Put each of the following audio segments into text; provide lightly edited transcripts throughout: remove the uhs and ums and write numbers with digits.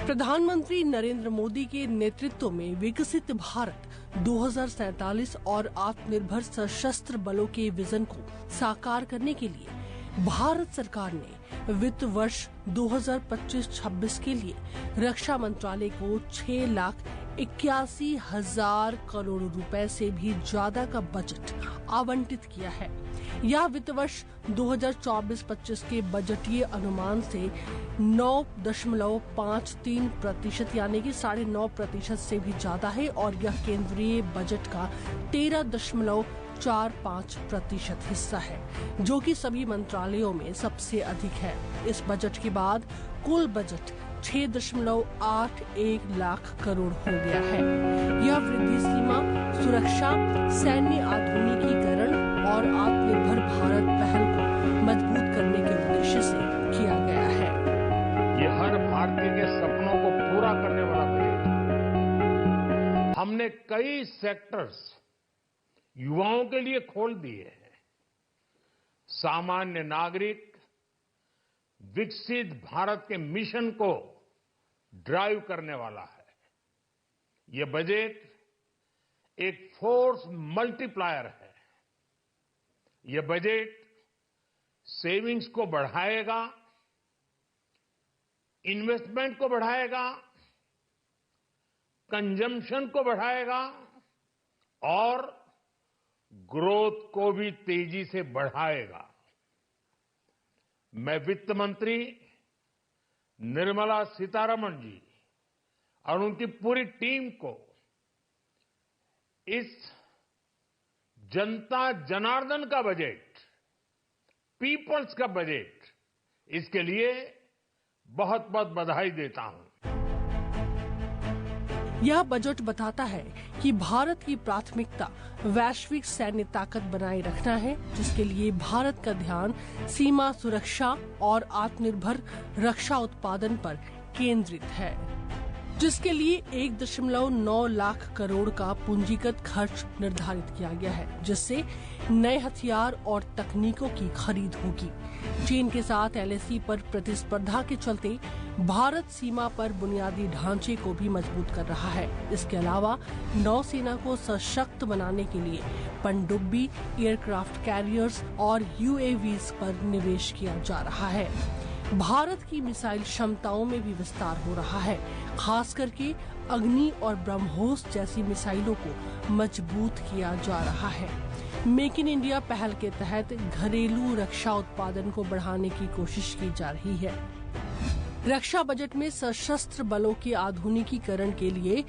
प्रधानमंत्री नरेंद्र मोदी के नेतृत्व में विकसित भारत 2047 और आत्मनिर्भर सशस्त्र बलों के विजन को साकार करने के लिए भारत सरकार ने वित्त वर्ष 2025-26 के लिए रक्षा मंत्रालय को 6,81,000 करोड़ रुपए से भी ज्यादा का बजट आवंटित किया है। यह वित्त वर्ष 2024-25 के बजटीय अनुमान से 9.53% यानी कि 9.5% से भी ज्यादा है और यह केंद्रीय बजट का 13.45% हिस्सा है, जो कि सभी मंत्रालयों में सबसे अधिक है। इस बजट के बाद कुल बजट 6.81 लाख करोड़ हो गया है। यह वृद्धि सीमा सुरक्षा, सैन्य आधुनिकीकरण और आत्मनिर्भर भारत पहल को मजबूत करने के उद्देश्य से किया गया है। ये हर भारतीय के सपनों को पूरा करने वाला बजट है। हमने कई सेक्टर्स युवाओं के लिए खोल दिए हैं। सामान्य नागरिक विकसित भारत के मिशन को ड्राइव करने वाला है। ये बजट एक फोर्स मल्टीप्लायर है। ये बजट सेविंग्स को बढ़ाएगा, इन्वेस्टमेंट को बढ़ाएगा, कंजम्पशन को बढ़ाएगा और ग्रोथ को भी तेजी से बढ़ाएगा। मैं वित्त मंत्री निर्मला सीतारमण जी और उनकी पूरी टीम को इस जनता जनार्दन का बजट, पीपल्स का बजट, इसके लिए बहुत बहुत बधाई देता हूं। यह बजट बताता है कि भारत की प्राथमिकता वैश्विक सैन्य ताकत बनाए रखना है, जिसके लिए भारत का ध्यान सीमा सुरक्षा और आत्मनिर्भर रक्षा उत्पादन पर केंद्रित है, जिसके लिए 1.9 लाख करोड़ का पूंजीगत खर्च निर्धारित किया गया है, जिससे नए हथियार और तकनीकों की खरीद होगी। चीन के साथ LAC पर प्रतिस्पर्धा के चलते भारत सीमा पर बुनियादी ढांचे को भी मजबूत कर रहा है। इसके अलावा नौसेना को सशक्त बनाने के लिए पनडुब्बी, एयरक्राफ्ट कैरियर्स और UAVs पर निवेश किया जा रहा है। भारत की मिसाइल क्षमताओं में भी विस्तार हो रहा है, खास करके अग्नि और ब्रह्मोस जैसी मिसाइलों को मजबूत किया जा रहा है। मेक इन इंडिया पहल के तहत घरेलू रक्षा उत्पादन को बढ़ाने की कोशिश की जा रही है। रक्षा बजट में सशस्त्र बलों के आधुनिकीकरण के लिए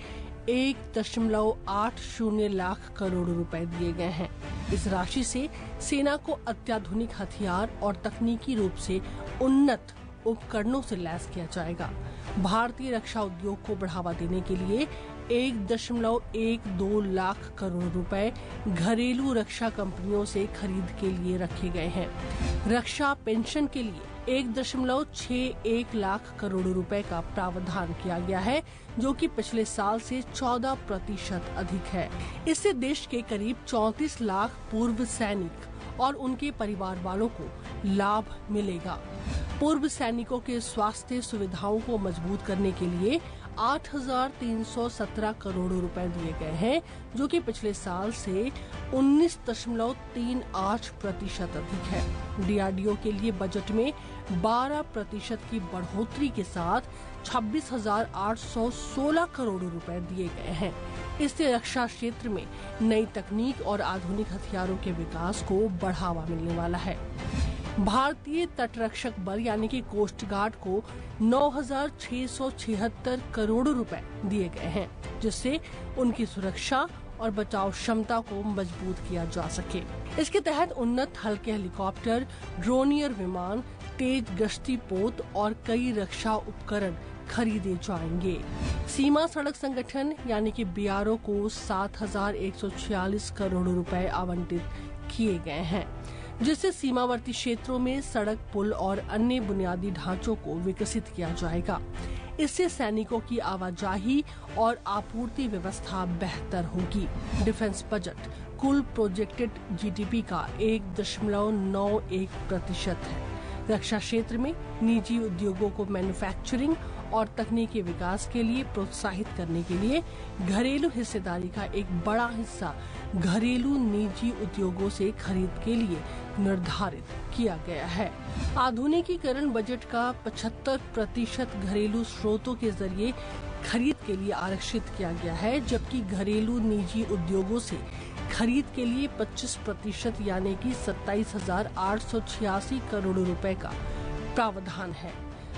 1.80 लाख करोड़ रुपए दिए गए हैं। इस राशि से सेना को अत्याधुनिक हथियार और तकनीकी रूप से उन्नत उपकरणों से लैस किया जाएगा। भारतीय रक्षा उद्योग को बढ़ावा देने के लिए 1.12 लाख करोड़ रुपए घरेलू रक्षा कंपनियों से खरीद के लिए रखे गए हैं। रक्षा पेंशन के लिए 1.61 लाख करोड़ रुपए का प्रावधान किया गया है, जो कि पिछले साल से 14% अधिक है। इससे देश के करीब 34 लाख पूर्व सैनिक और उनके परिवार वालों को लाभ मिलेगा। पूर्व सैनिकों के स्वास्थ्य सुविधाओं को मजबूत करने के लिए 8,317 करोड़ रुपए दिए गए हैं, जो कि पिछले साल से 19.38% अधिक है। DRDO के लिए बजट में 12% की बढ़ोतरी के साथ 26,816 करोड़ रुपए दिए गए हैं। इससे रक्षा क्षेत्र में नई तकनीक और आधुनिक हथियारों के विकास को बढ़ावा मिलने वाला है। भारतीय तटरक्षक बल यानी कि कोस्ट गार्ड को 9,676 करोड़ रुपए दिए गए हैं, जिससे उनकी सुरक्षा और बचाव क्षमता को मजबूत किया जा सके। इसके तहत उन्नत हल्के हेलीकॉप्टर, ड्रोनियर विमान, तेज गश्ती पोत और कई रक्षा उपकरण खरीदे जाएंगे। सीमा सड़क संगठन यानी कि BRO को 7,146 करोड़ रुपए आवंटित किए गए हैं, जिससे सीमावर्ती क्षेत्रों में सड़क, पुल और अन्य बुनियादी ढांचों को विकसित किया जाएगा। इससे सैनिकों की आवाजाही और आपूर्ति व्यवस्था बेहतर होगी। डिफेंस बजट कुल प्रोजेक्टेड GDP का 1.91% है। रक्षा क्षेत्र में निजी उद्योगों को मैन्युफैक्चरिंग और तकनीकी विकास के लिए प्रोत्साहित करने के लिए घरेलू हिस्सेदारी का एक बड़ा हिस्सा घरेलू निजी उद्योगों से खरीद के लिए निर्धारित किया गया है। आधुनिकीकरण बजट का 75% घरेलू स्रोतों के जरिए खरीद के लिए आरक्षित किया गया है, जबकि घरेलू निजी उद्योगों से खरीद के लिए 25% यानी कि 27,886 करोड़ रुपए का प्रावधान है।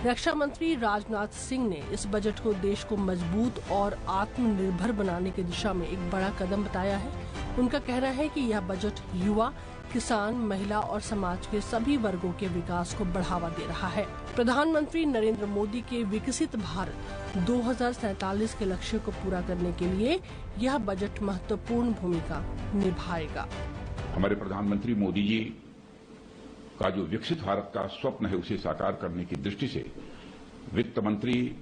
रक्षा मंत्री राजनाथ सिंह ने इस बजट को देश को मजबूत और आत्मनिर्भर बनाने की दिशा में एक बड़ा कदम बताया है। उनका कहना है कि यह बजट युवा, किसान, महिला और समाज के सभी वर्गों के विकास को बढ़ावा दे रहा है। प्रधानमंत्री नरेंद्र मोदी के विकसित भारत 2047 के लक्ष्य को पूरा करने के लिए यह बजट महत्वपूर्ण भूमिका निभाएगा। हमारे प्रधानमंत्री मोदी जी का जो विकसित भारत का स्वप्न है उसे साकार करने की दृष्टि से वित्त मंत्री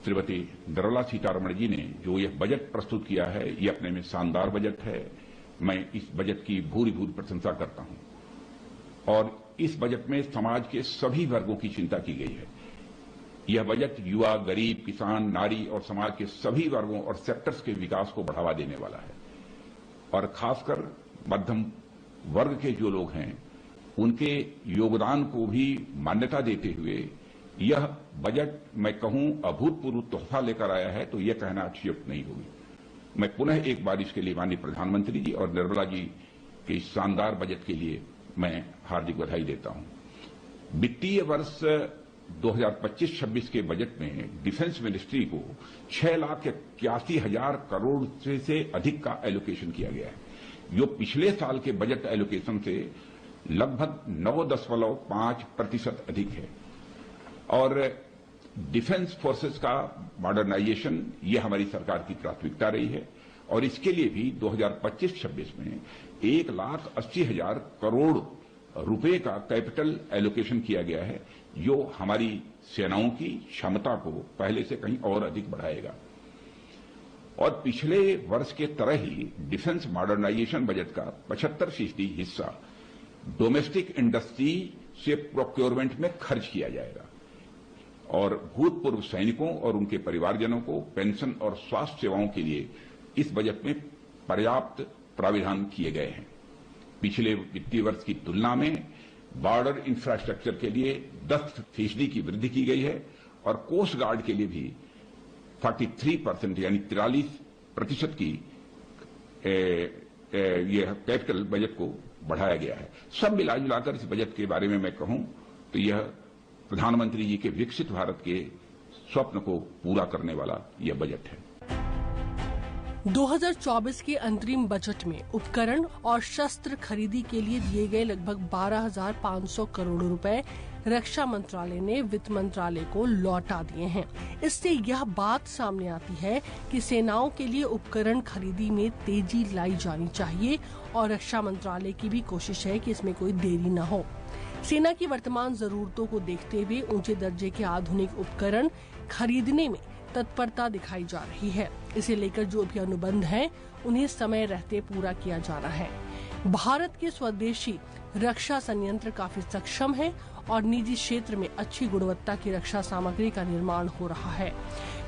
श्रीमती निर्मला सीतारमण जी ने जो यह बजट प्रस्तुत किया है, ये अपने में शानदार बजट है। मैं इस बजट की भूरी प्रशंसा करता हूं और इस बजट में समाज के सभी वर्गों की चिंता की गई है। यह बजट युवा, गरीब, किसान, नारी और समाज के सभी वर्गों और सेक्टर्स के विकास को बढ़ावा देने वाला है और खासकर मध्यम वर्ग के जो लोग हैं उनके योगदान को भी मान्यता देते हुए यह बजट मैं कहूं अभूतपूर्व तोहफा लेकर आया है, तो यह कहना अतिशयोक्ति नहीं होगी। मैं पुनः एक बार इसके लिए माननीय प्रधानमंत्री जी और निर्मला जी के इस शानदार बजट के लिए मैं हार्दिक बधाई देता हूं। वित्तीय वर्ष 2025-26 के बजट में डिफेंस मिनिस्ट्री को 6,81,000 करोड़ से अधिक का एलोकेशन किया गया है, जो पिछले साल के बजट एलोकेशन से लगभग 9.5% अधिक है। और डिफेंस फोर्सेस का मॉडर्नाइजेशन ये हमारी सरकार की प्राथमिकता रही है और इसके लिए भी 2025-26 में 1,80,000 करोड़ रुपए का कैपिटल एलोकेशन किया गया है, जो हमारी सेनाओं की क्षमता को पहले से कहीं और अधिक बढ़ाएगा। और पिछले वर्ष के तरह ही डिफेंस मॉडर्नाइजेशन बजट का 75% हिस्सा डोमेस्टिक इंडस्ट्री से प्रोक्योरमेंट में खर्च किया जाएगा और भूतपूर्व सैनिकों और उनके परिवारजनों को पेंशन और स्वास्थ्य सेवाओं के लिए इस बजट में पर्याप्त प्राविधान किए गए हैं। पिछले वित्तीय वर्ष की तुलना में बॉर्डर इंफ्रास्ट्रक्चर के लिए 10% की वृद्धि की गई है और कोस्ट गार्ड के लिए भी 43% यानी 43% की यह कैपिटल बजट को बढ़ाया गया है। सब मिलाजुलाकर इस बजट के बारे में मैं कहूं तो यह प्रधानमंत्री जी के विकसित भारत के स्वप्न को पूरा करने वाला यह बजट है। 2024 के अंतरिम बजट में उपकरण और शस्त्र खरीदी के लिए दिए गए लगभग 12,500 करोड़ रुपए रक्षा मंत्रालय ने वित्त मंत्रालय को लौटा दिए हैं। इससे यह बात सामने आती है कि सेनाओं के लिए उपकरण खरीदी में तेजी लाई जानी चाहिए और रक्षा मंत्रालय की भी कोशिश है कि इसमें कोई देरी न हो। सेना की वर्तमान जरूरतों को देखते हुए ऊंचे दर्जे के आधुनिक उपकरण खरीदने में तत्परता दिखाई जा रही है। इसे लेकर जो भी अनुबंध हैं, उन्हें समय रहते पूरा किया जाना है। भारत के स्वदेशी रक्षा संयंत्र काफी सक्षम है और निजी क्षेत्र में अच्छी गुणवत्ता की रक्षा सामग्री का निर्माण हो रहा है।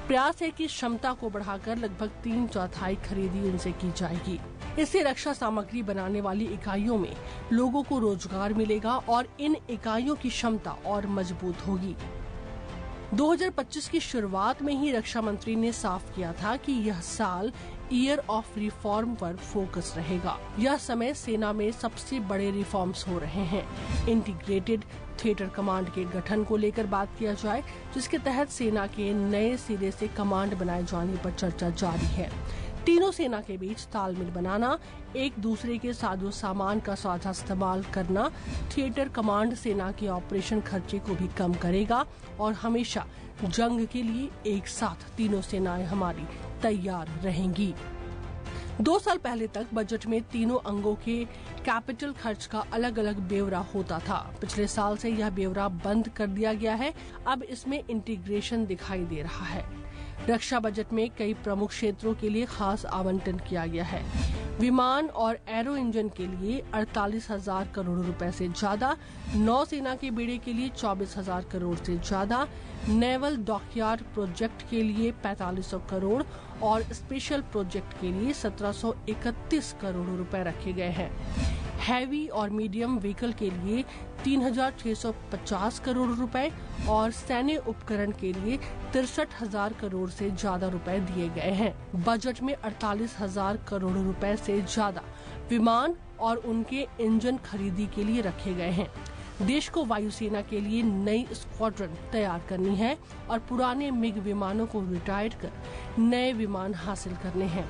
प्रयास है कि क्षमता को बढ़ाकर लगभग 3/4 खरीदी उनसे की जाएगी। इससे रक्षा सामग्री बनाने वाली इकाइयों में लोगों को रोजगार मिलेगा और इन इकाइयों की क्षमता और मजबूत होगी। 2025 की शुरुआत में ही रक्षा मंत्री ने साफ किया था कि यह साल ईयर ऑफ रिफॉर्म पर फोकस रहेगा। यह समय सेना में सबसे बड़े रिफॉर्म्स हो रहे हैं। इंटीग्रेटेड थिएटर कमांड के गठन को लेकर बात किया जाए, जिसके तहत सेना के नए सिरे से कमांड बनाए जाने पर चर्चा जारी है। तीनों सेना के बीच तालमेल बनाना, एक दूसरे के साजो सामान का साझा इस्तेमाल करना थिएटर कमांड सेना के ऑपरेशन खर्चे को भी कम करेगा और हमेशा जंग के लिए एक साथ तीनों सेनाएं हमारी तैयार रहेंगी। 2 साल पहले तक बजट में तीनों अंगों के कैपिटल खर्च का अलग अलग ब्यौरा होता था। पिछले साल से यह ब्यौरा बंद कर दिया गया है। अब इसमें इंटीग्रेशन दिखाई दे रहा है। रक्षा बजट में कई प्रमुख क्षेत्रों के लिए खास आवंटन किया गया है। विमान और एरो इंजन के लिए 48,000 करोड़ रुपए से ज्यादा, नौसेना के बेड़े के लिए 24,000 करोड़ से ज्यादा, नेवल डॉकयार्ड प्रोजेक्ट के लिए 4500 करोड़ और स्पेशल प्रोजेक्ट के लिए 1731 करोड़ रुपए रखे गए हैं। हैवी और मीडियम व्हीकल के लिए 3,650 करोड़ रुपए और सैन्य उपकरण के लिए 63,000 करोड़ से ज्यादा रुपए दिए गए हैं। बजट में 48,000 करोड़ रुपए से ज्यादा विमान और उनके इंजन खरीदी के लिए रखे गए हैं। देश को वायुसेना के लिए नई स्क्वाड्रन तैयार करनी है और पुराने मिग विमानों को रिटायर कर नए विमान हासिल करने हैं।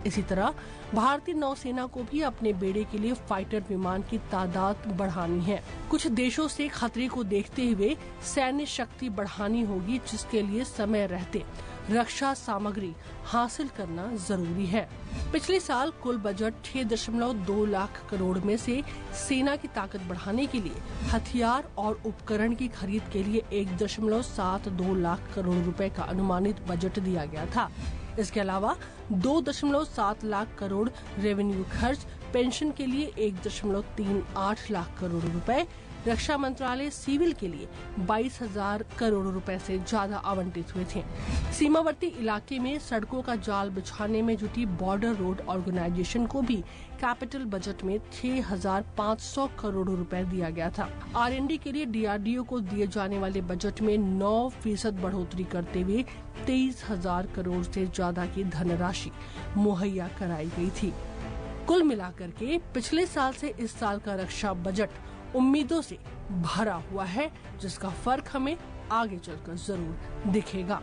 इसी तरह भारतीय नौसेना को भी अपने बेड़े के लिए फाइटर विमान की तादाद बढ़ानी है। कुछ देशों से खतरे को देखते हुए सैन्य शक्ति बढ़ानी होगी, जिसके लिए समय रहते रक्षा सामग्री हासिल करना जरूरी है। पिछले साल कुल बजट 6.2 लाख करोड़ में से सेना की ताकत बढ़ाने के लिए हथियार और उपकरण की खरीद के लिए 1.72 लाख करोड़ रुपए का अनुमानित बजट दिया गया था। इसके अलावा 2.7 लाख करोड़ रेवेन्यू खर्च, पेंशन के लिए 1.38 लाख करोड़ रुपए, रक्षा मंत्रालय सिविल के लिए 22,000 करोड़ रुपए से ज्यादा आवंटित हुए थे। सीमावर्ती इलाके में सड़कों का जाल बिछाने में जुटी बॉर्डर रोड ऑर्गेनाइजेशन को भी कैपिटल बजट में 6,500 करोड़ रुपए दिया गया था। R&D के लिए DRDO को दिए जाने वाले बजट में 9% बढ़ोतरी करते हुए 23,000 करोड़ से ज्यादा की धनराशि मुहैया कराई गई थी। कुल मिलाकर के पिछले साल से इस साल का रक्षा बजट उम्मीदों से भरा हुआ है, जिसका फर्क हमें आगे चलकर जरूर दिखेगा।